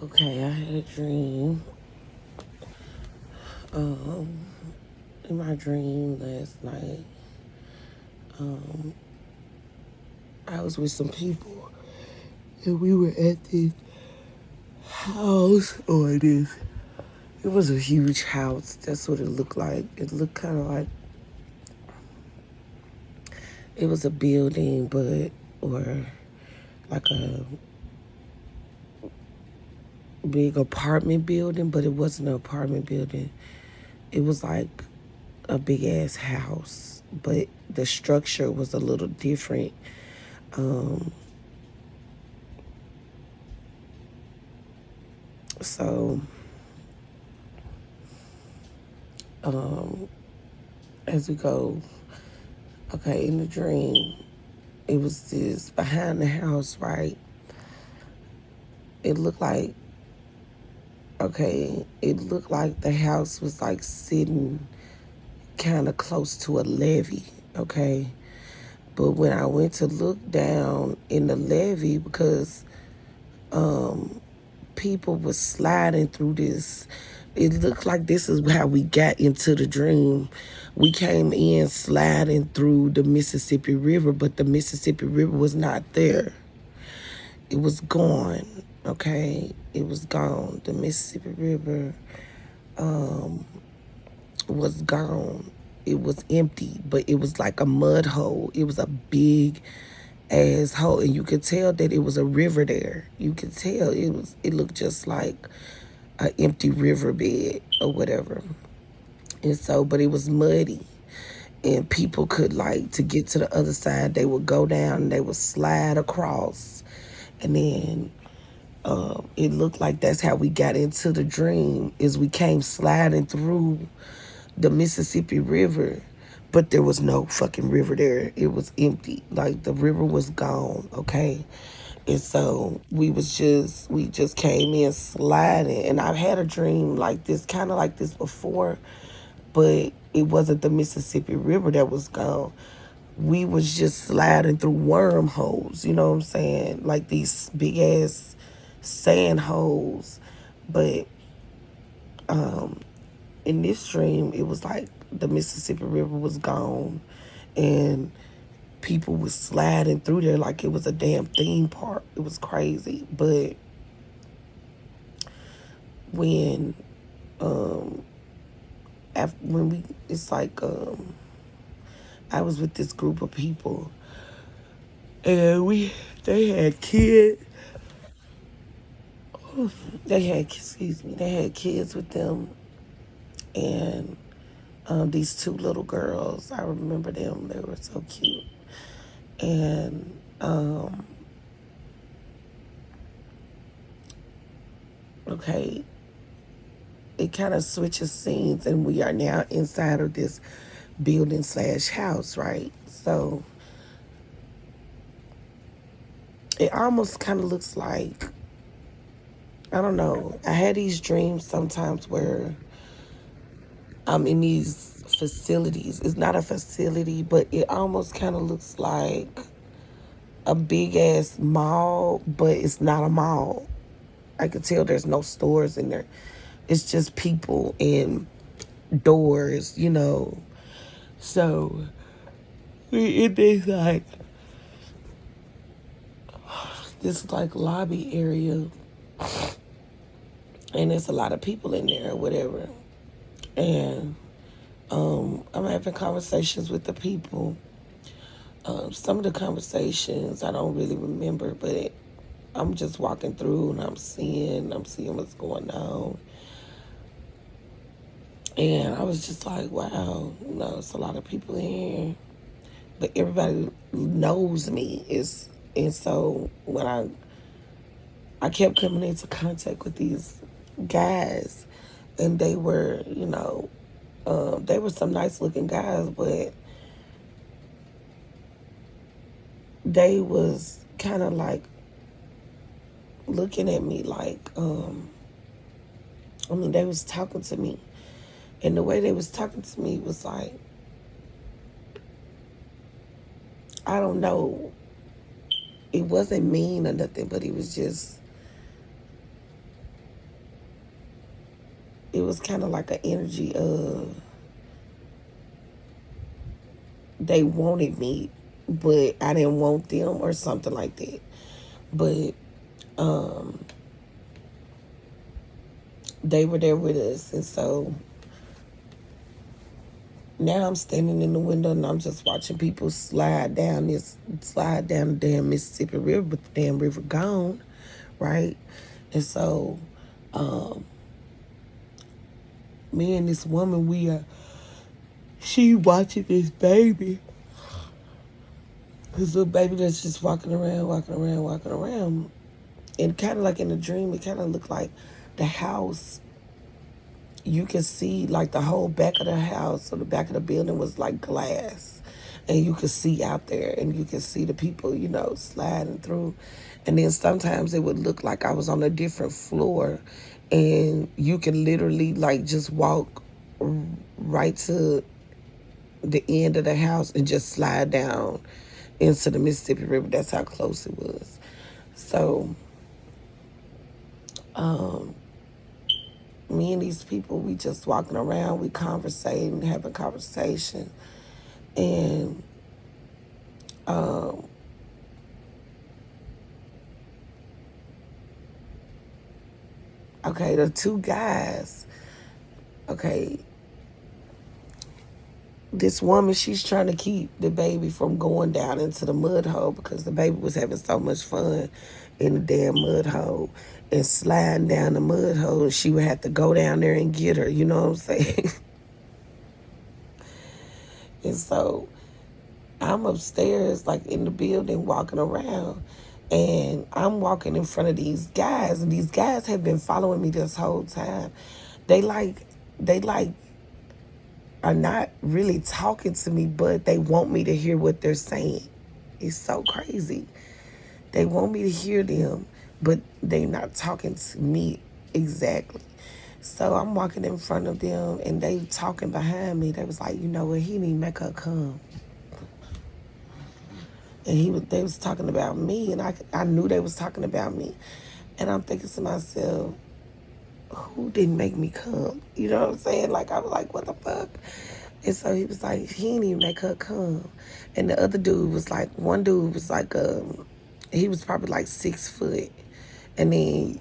Okay, I had a dream. Um, in my dream last night, um, I was with some people and we were at this house or this. It was a huge house. That's what it looked like. It looked kind of like it was a building, but or like a big apartment building, but it wasn't an apartment building. It was like a big ass house, but the structure was a little different. Um, so um, as we go, okay, in the dream, it was this behind the house, right? It looked like, okay, it looked like the house was like sitting kind of close to a levee, okay? But when I went to look down in the levee, because people were sliding through this, it looked like this is how we got into the dream. We came in sliding through the Mississippi River, but the Mississippi River was not there. It was gone, okay? It was gone. The Mississippi River was gone. It was empty, but it was like a mud hole. It was a big ass hole, and you could tell that it was a river there. You could tell it looked just like an empty riverbed or whatever. And so, but it was muddy, and people could, like, to get to the other side, they would go down and they would slide across, and then it looked like that's how we got into the dream, is we came sliding through the Mississippi River, but there was no fucking river there. It was empty. Like, the river was gone, okay? And so we just came in sliding. And I've had a dream like this, kind of like this before, but it wasn't the Mississippi River that was gone. We was just sliding through wormholes, you know what I'm saying? Like these big ass sand holes. But in this dream, it was like the Mississippi River was gone and people was sliding through there like it was a damn theme park. It was crazy. But when when we, it's like I was with this group of people and they had kids. They had kids with them, and these two little girls. I remember them. They were so cute. And okay, it kind of switches scenes, and we are now inside of this building slash house, right? So it almost kind of looks like, I don't know. I had these dreams sometimes where I'm in these facilities. It's not a facility, but it almost kind of looks like a big ass mall, but it's not a mall. I could tell there's no stores in there. It's just people and doors, you know. So we in this like lobby area, and there's a lot of people in there or whatever. And I'm having conversations with the people. Some of the conversations I don't really remember, but I'm just walking through and I'm seeing what's going on. And I was just like, wow, you know, it's a lot of people in here, but everybody knows me. And so when I kept coming into contact with these guys, and they were, you know, they were some nice looking guys, but they was kind of like looking at me like, I mean, they was talking to me, and the way they was talking to me was like, I don't know, it wasn't mean or nothing, but it was just, it was kind of like an energy of they wanted me, but I didn't want them or something like that. But they were there with us, and so now I'm standing in the window and I'm just watching people slide down the damn Mississippi River with the damn river gone, right? And so me and this woman, she watching this baby. This little baby that's just walking around, walking around, walking around. And kind of like in a dream, it kind of looked like the house, you can see like the whole back of the house or the back of the building was like glass. And you could see out there and you could see the people, sliding through. And then sometimes it would look like I was on a different floor and you can literally like just walk right to the end of the house and just slide down into the Mississippi River. That's how close it was. So, me and these people, we just walking around, we conversating, having conversation. And okay, the two guys, okay, this woman, she's trying to keep the baby from going down into the mud hole because the baby was having so much fun in the damn mud hole and sliding down the mud hole. She would have to go down there and get her, you know what I'm saying? And so I'm upstairs, like in the building, walking around, and I'm walking in front of these guys, and these guys have been following me this whole time. They are not really talking to me, but they want me to hear what they're saying. It's so crazy. They want me to hear them, but they're not talking to me exactly. So I'm walking in front of them, and they talking behind me. They was like, you know what, he didn't make her come. And they was talking about me, and I knew they was talking about me. And I'm thinking to myself, who didn't make me come? You know what I'm saying? Like, I was like, what the fuck? And so he was like, he didn't even make her come. And the other dude was like, one dude was like, he was probably like 6 foot. And then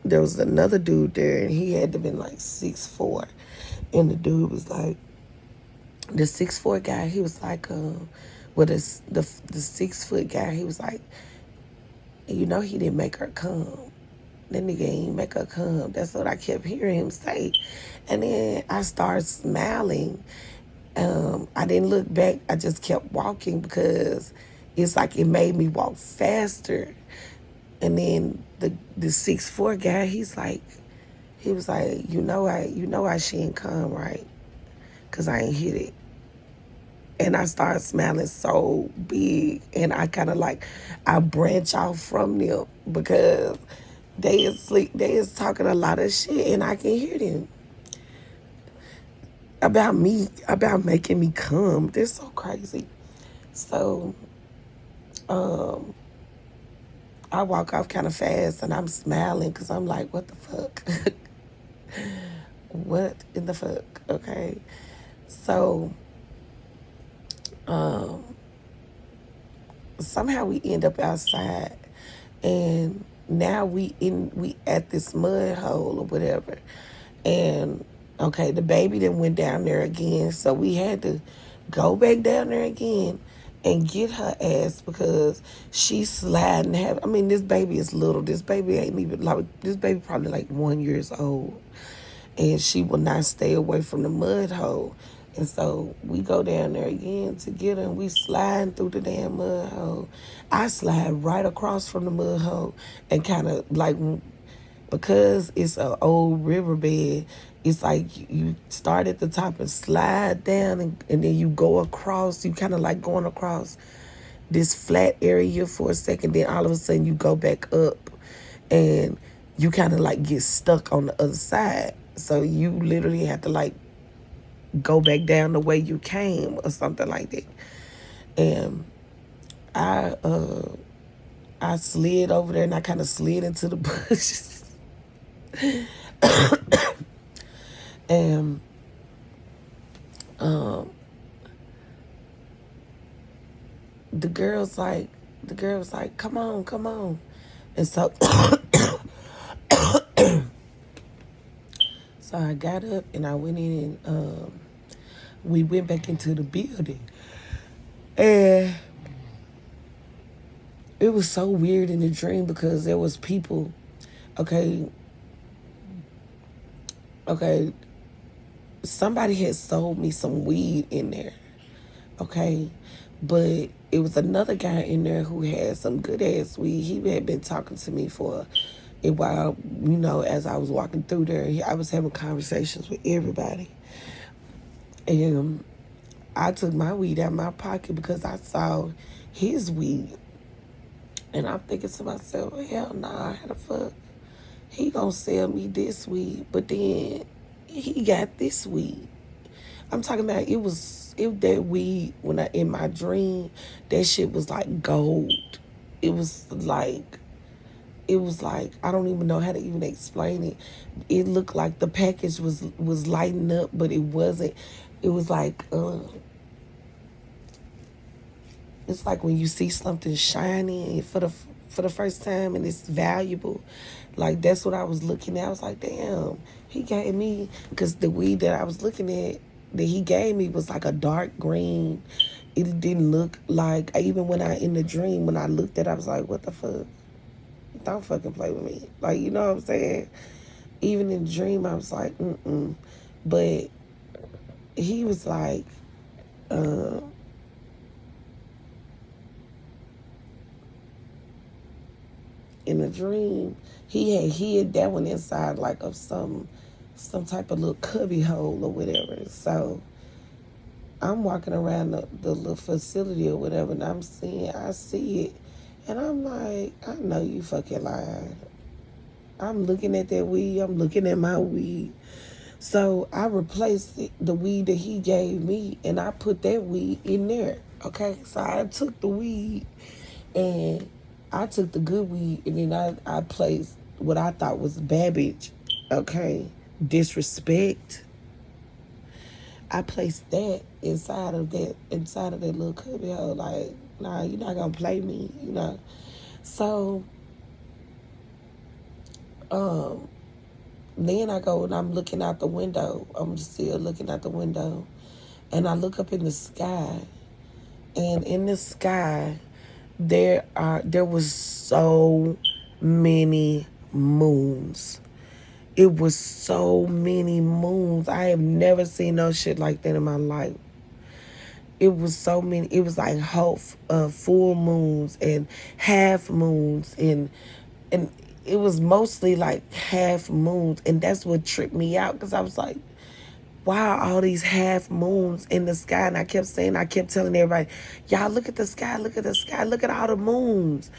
there was another dude there, and he had to been like 6'4". And the dude was like, the 6'4" guy, he was like, well, the 6 foot guy, he was like, he didn't make her come. That nigga ain't make her come. That's what I kept hearing him say. And then I started smiling. I didn't look back. I just kept walking because it's like it made me walk faster. And then the 6'4" guy, he was like, I she ain't come, right? Cause I ain't hit it. And I started smiling so big, and I kind of like, I branch off from them because they is talking a lot of shit, and I can hear them about me, about making me come. They're so crazy. So, I walk off kind of fast, and I'm smiling because I'm like, what the fuck? What in the fuck? Okay. So, somehow we end up outside, and now we at this mud hole or whatever. And okay, the baby then went down there again, so we had to go back down there again and get her ass because she's sliding. This baby is little. This baby ain't even like, this baby probably like 1 year old, and she will not stay away from the mud hole. And so we go down there again to get her, and we sliding through the damn mud hole. I slide right across from the mud hole and kind of like, because it's an old riverbed, it's like you start at the top and slide down, and then you go across. You kind of like going across this flat area for a second, then all of a sudden you go back up, and you kind of like get stuck on the other side. So you literally have to like go back down the way you came or something like that. And I slid over there, and I kind of slid into the bushes. And um, the girl's like, the girl was like, come on, come on. And so, so I got up and I went in and we went back into the building. And it was so weird in the dream because there was people, okay, okay, somebody had sold me some weed in there, okay? But it was another guy in there who had some good ass weed. He had been talking to me for a while, as I was walking through there. I was having conversations with everybody. And I took my weed out of my pocket because I saw his weed. And I'm thinking to myself, hell nah, how the fuck he gonna sell me this weed, but then he got this weed. I'm talking about it that weed when I in my dream, that shit was like gold. It was like I don't even know how to even explain it. It looked like the package was lighting up, but it wasn't. It was like it's like when you see something shiny for the first time and it's valuable. Like that's what I was looking at. I was like, damn, he gave me, because the weed that I was looking at that he gave me was like a dark green. It didn't look like, even when I in the dream when I looked at it, I was like, what the fuck? Don't fucking play with me. Like, you know what I'm saying? Even in the dream I was like, mm-mm. But he was like, uh in a dream, he had hid that one inside like of some type of little cubby hole or whatever. So I'm walking around the little facility or whatever, and I see it, and I'm like, I know you fucking lying. I'm looking at that weed. I'm looking at my weed. So I replaced the weed that he gave me, and I put that weed in there. Okay, so I took the weed and I took the good weed, and then I placed what I thought was Babbage, okay, disrespect. I placed that inside of that little cubby hole. Like, nah, you're not gonna play me. So, um, then I go and I'm looking out the window. I'm just still looking out the window, and I look up in the sky, and in the sky there was so many moons. It was so many moons. I have never seen no shit like that in my life. It was so many. It was like full moons and half moons, and it was mostly like half moons, and that's what tripped me out because I was like, wow, all these half moons in the sky. And I kept telling everybody, y'all look at the sky, look at the sky, look at all the moons.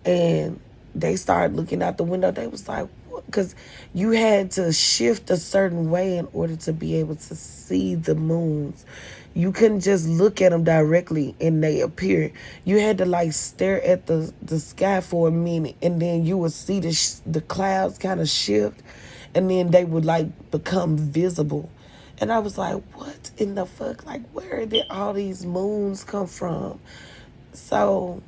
And they started looking out the window. They was like, what? Because you had to shift a certain way in order to be able to see the moons. You couldn't just look at them directly and they appear. You had to like stare at the sky for a minute, and then you would see the clouds kind of shift, and then they would like become visible. And I was like, what in the fuck? Like, where did all these moons come from? So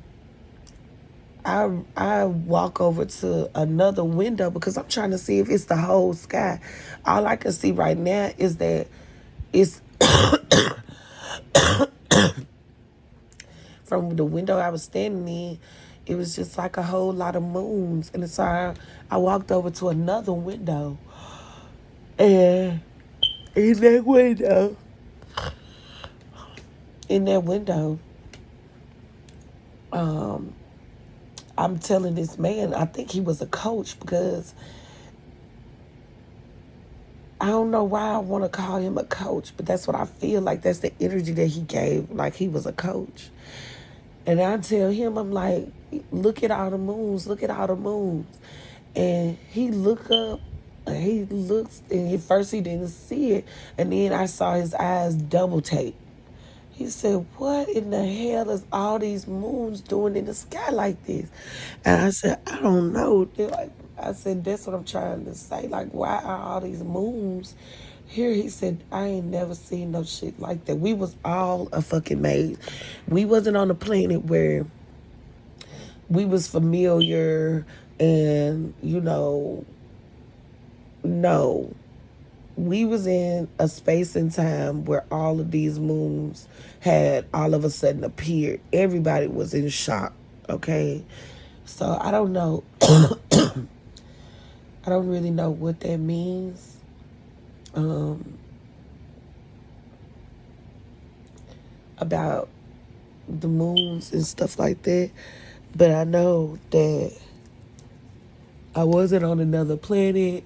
I walk over to another window because I'm trying to see if it's the whole sky. All I can see right now is that it's from the window I was standing in, it was just like a whole lot of moons. And so I walked over to another window, and in that window, in that window, um, I'm telling this man, I think he was a coach, because I don't know why I want to call him a coach, but that's what I feel like. That's the energy that he gave, like he was a coach. And I tell him, I'm like, look at all the moons, look at all the moons. And he look up, and he looks, and at first he didn't see it, and then I saw his eyes double take. He said, what in the hell is all these moons doing in the sky like this? And I said, I don't know. They're like, I said, that's what I'm trying to say. Like, why are all these moons here? He said, I ain't never seen no shit like that. We was all a fucking maze. We wasn't on a planet where we was familiar and, no. We was in a space and time where all of these moons had all of a sudden appeared. Everybody was in shock, okay? So I don't know. I don't really know what that means. About the moons and stuff like that. But I know that I wasn't on another planet.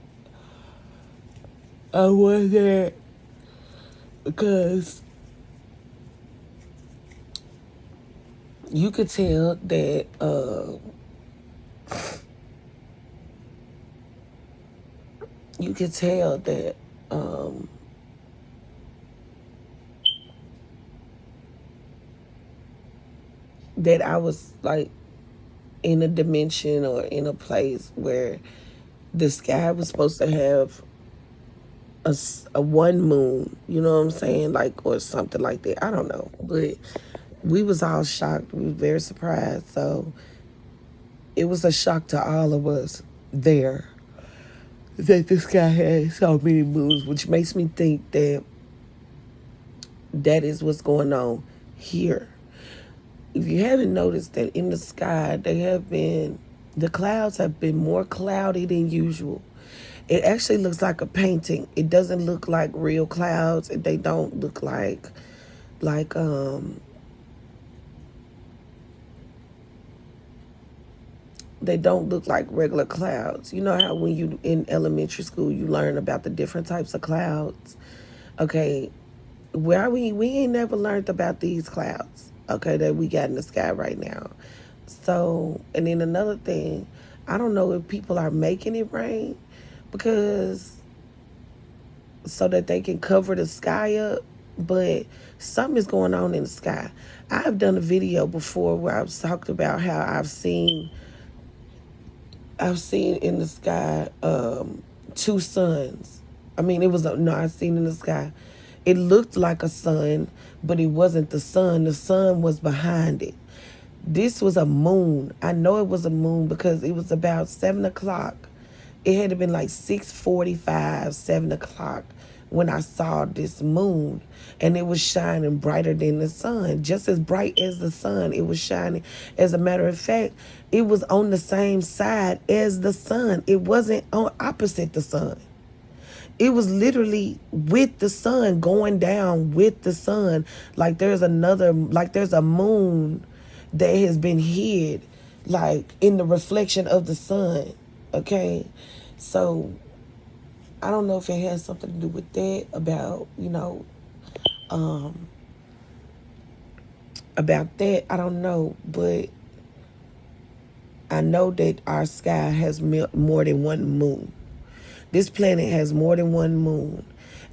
I wasn't because you could tell that you could tell that that I was like in a dimension or in a place where the sky was supposed to have a one moon, you know what I'm saying? Like, or something like that. I don't know. But we was all shocked. We were very surprised. So it was a shock to all of us there that the sky had so many moons, which makes me think that that is what's going on here. If you haven't noticed that in the sky, the clouds have been more cloudy than usual. It actually looks like a painting. It doesn't look like real clouds. They don't look like they don't look like regular clouds. You know how when you in elementary school you learn about the different types of clouds? Okay, where we ain't never learned about these clouds, okay, that we got in the sky right now. So, and then another thing, I don't know if people are making it rain because so that they can cover the sky up, but something is going on in the sky. I've done a video before where I've talked about how I've seen in the sky two suns. I mean, it was no, I seen in the sky. It looked like a sun, but it wasn't the sun. The sun was behind it. This was a moon. I know it was a moon because it was about 7 o'clock. It had to been like 6:45, 7 o'clock when I saw this moon, and it was shining brighter than the sun, just as bright as the sun. It was shining. As a matter of fact, it was on the same side as the sun. It wasn't on opposite the sun. It was literally with the sun, going down with the sun. Like there's a moon that has been hid, like in the reflection of the sun. Okay. So I don't know if it has something to do with that, about that. I don't know. But I know that our sky has more than one moon. This planet has more than one moon.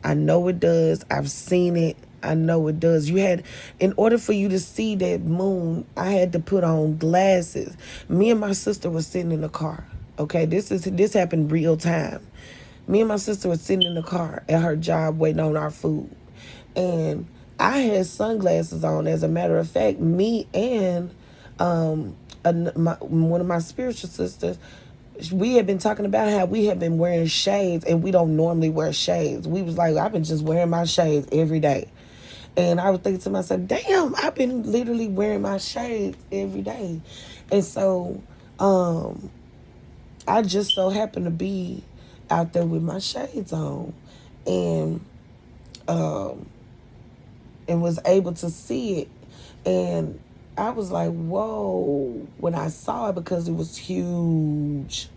I know it does. I've seen it. I know it does. In order for you to see that moon, I had to put on glasses. Me and my sister were sitting in the car. Okay, this happened real time. Me and my sister were sitting in the car at her job waiting on our food. And I had sunglasses on. As a matter of fact, me and one of my spiritual sisters, we had been talking about how we had been wearing shades and we don't normally wear shades. We was like, I've been just wearing my shades every day. And I was thinking to myself, damn, I've been literally wearing my shades every day. And so I just so happened to be out there with my shades on and was able to see it. And I was like, whoa, when I saw it, because it was huge.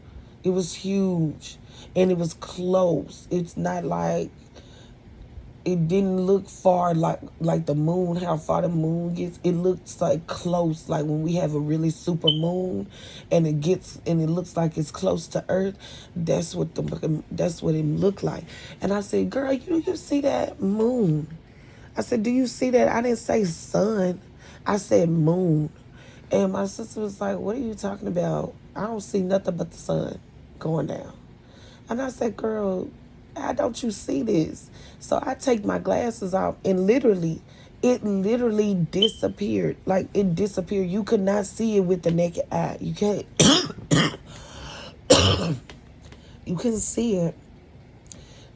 It was huge. And it was close. It's not like, it didn't look far like the moon, how far the moon gets. It looks like close, like when we have a really super moon and it looks like it's close to Earth. That's what it looked like. And I said, girl, you see that moon? I said, do you see that? I didn't say sun. I said moon. And my sister was like, what are you talking about? I don't see nothing but the sun. going down. And I said, girl, how don't you see this? So I take my glasses off and it literally disappeared. Like it disappeared. You could not see it with the naked eye. You can't, you couldn't see it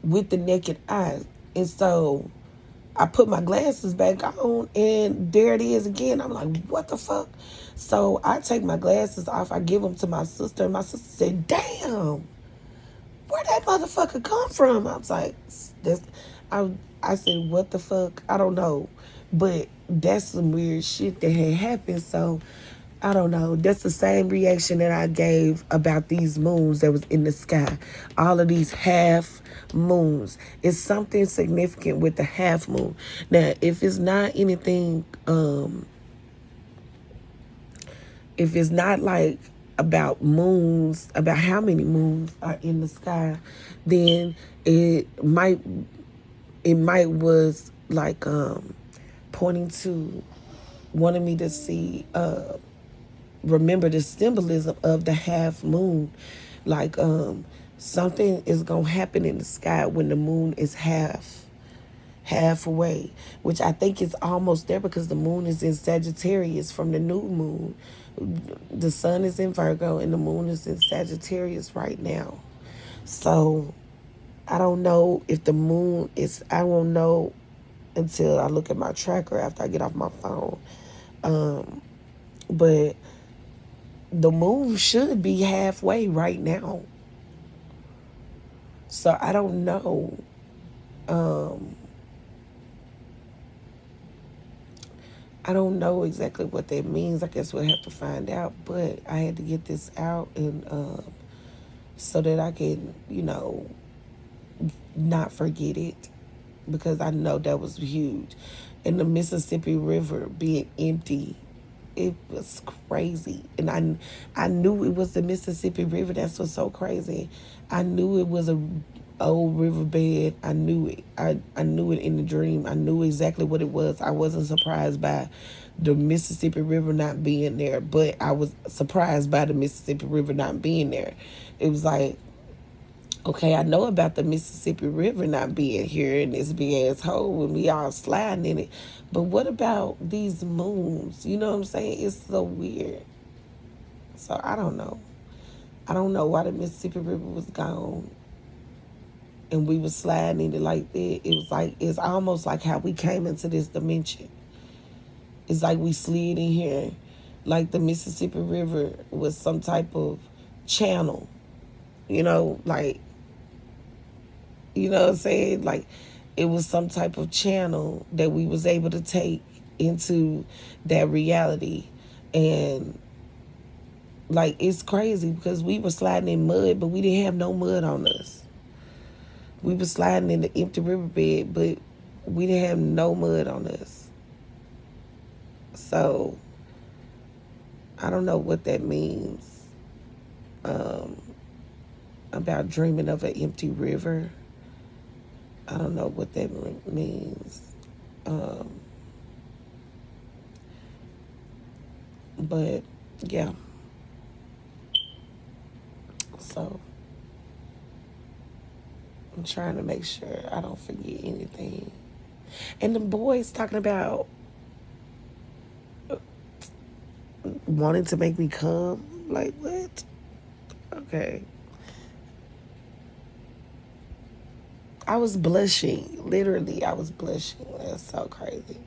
with the naked eye. And so I put my glasses back on and there it is again. I'm like, what the fuck? So I take my glasses off. I give them to my sister. And my sister said, damn, where'd that motherfucker come from? I was like, that's, I said, what the fuck? I don't know. But that's some weird shit that had happened. So I don't know. That's the same reaction that I gave about these moons that was in the sky. All of these half moons. It's something significant with the half moon. Now, if it's not anything, if it's not like about moons, about how many moons are in the sky, then it might was like pointing to wanting me to see remember the symbolism of the half moon, like something is gonna happen in the sky when the moon is halfway, which I think is almost there because the moon is in Sagittarius from the new moon. The sun is in Virgo and the moon is in Sagittarius right now. So I don't know if the moon is, I won't know until I look at my tracker after I get off my phone. But the moon should be halfway right now. So I don't know. I don't know exactly what that means. I guess we'll have to find out. But I had to get this out and so that I can, not forget it, because I know that was huge. And the Mississippi River being empty, it was crazy. And I knew it was the Mississippi River. That's what's so crazy. I knew it was a old riverbed. I knew it. I knew it in the dream. I knew exactly what it was. I wasn't surprised by the Mississippi River not being there, but I was surprised by the Mississippi River not being there. It was like, okay, I know about the Mississippi River not being here in this big ass hole when we all sliding in it. But what about these moons? You know what I'm saying? It's so weird. So I don't know. I don't know why the Mississippi River was gone and we was sliding in it like that. It was like, it's almost like how we came into this dimension. It's like we slid in here like the Mississippi River was some type of channel. Like, you know what I'm saying? Like it was some type of channel that we was able to take into that reality. And like, it's crazy because we were sliding in mud, but we didn't have no mud on us. We were sliding in the empty riverbed, but we didn't have no mud on us. So I don't know what that means about dreaming of an empty river. I don't know what that means. But yeah. So I'm trying to make sure I don't forget anything. And the boys talking about wanting to make me come. Like, what? Okay. I was blushing. Literally, I was blushing. That's so crazy.